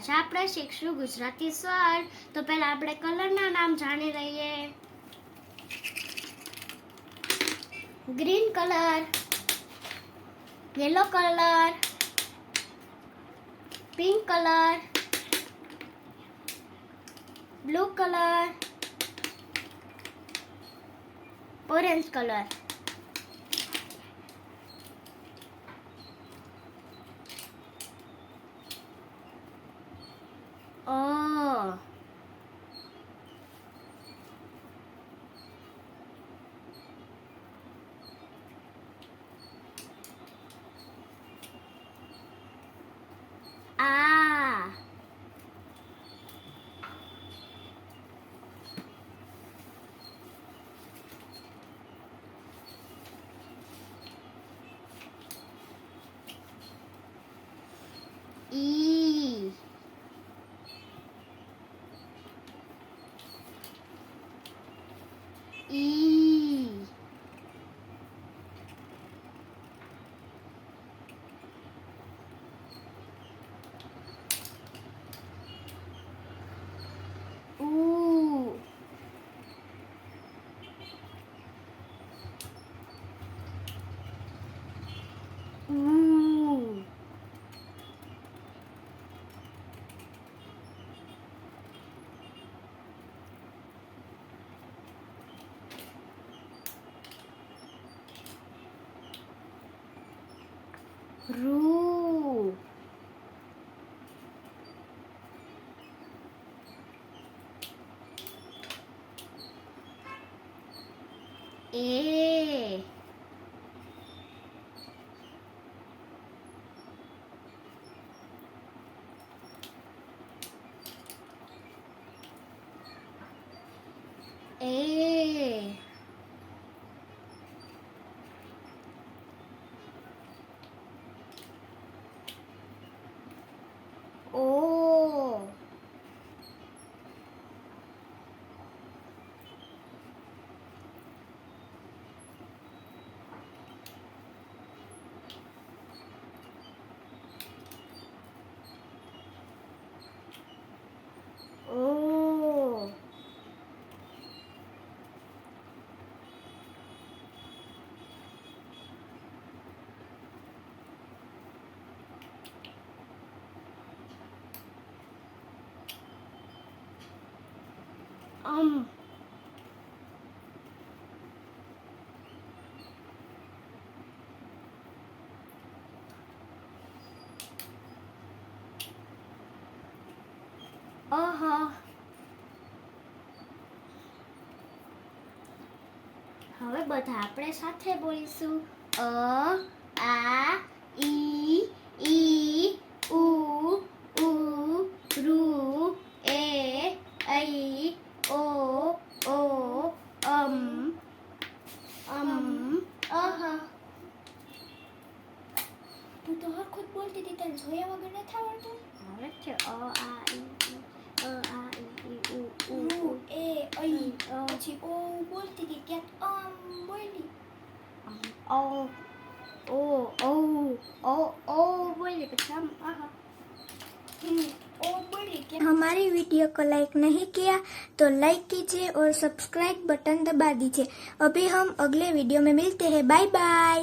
આજે આપણે શીખશું ગુજરાતી સ્વર। તો પહેલા આપણે કલરના નામ જાણી લઈએ। Green colour, yellow colour, pink colour, blue colour, orange colour. ओ आ ई ई ऊ ऊ रू ए ए ओ ओ ओहो હવે બધા આપણે સાથે બોલીશું અ આ ઈ ઈ ઉ ઉ ઋ એ ઐ ઓ ઓ અમ અહ। તું તો હરખું જ બોલતી હતી, તને જોયા વગર નથી આવડતું? આવે છે અ આ ઈ અ આ ઈ ઉ ઉ ઉ એ ઐ પછી ઓ બોલતી હતી, ક્યાંક બોલી ઓ ઓ ઓ ઓ બોલી પછી આહ। ओ बोली कि हमारी वीडियो को लाइक नहीं किया तो लाइक कीजिए और सब्सक्राइब बटन दबा दीजिए। अभी हम अगले वीडियो में मिलते हैं। Bye bye.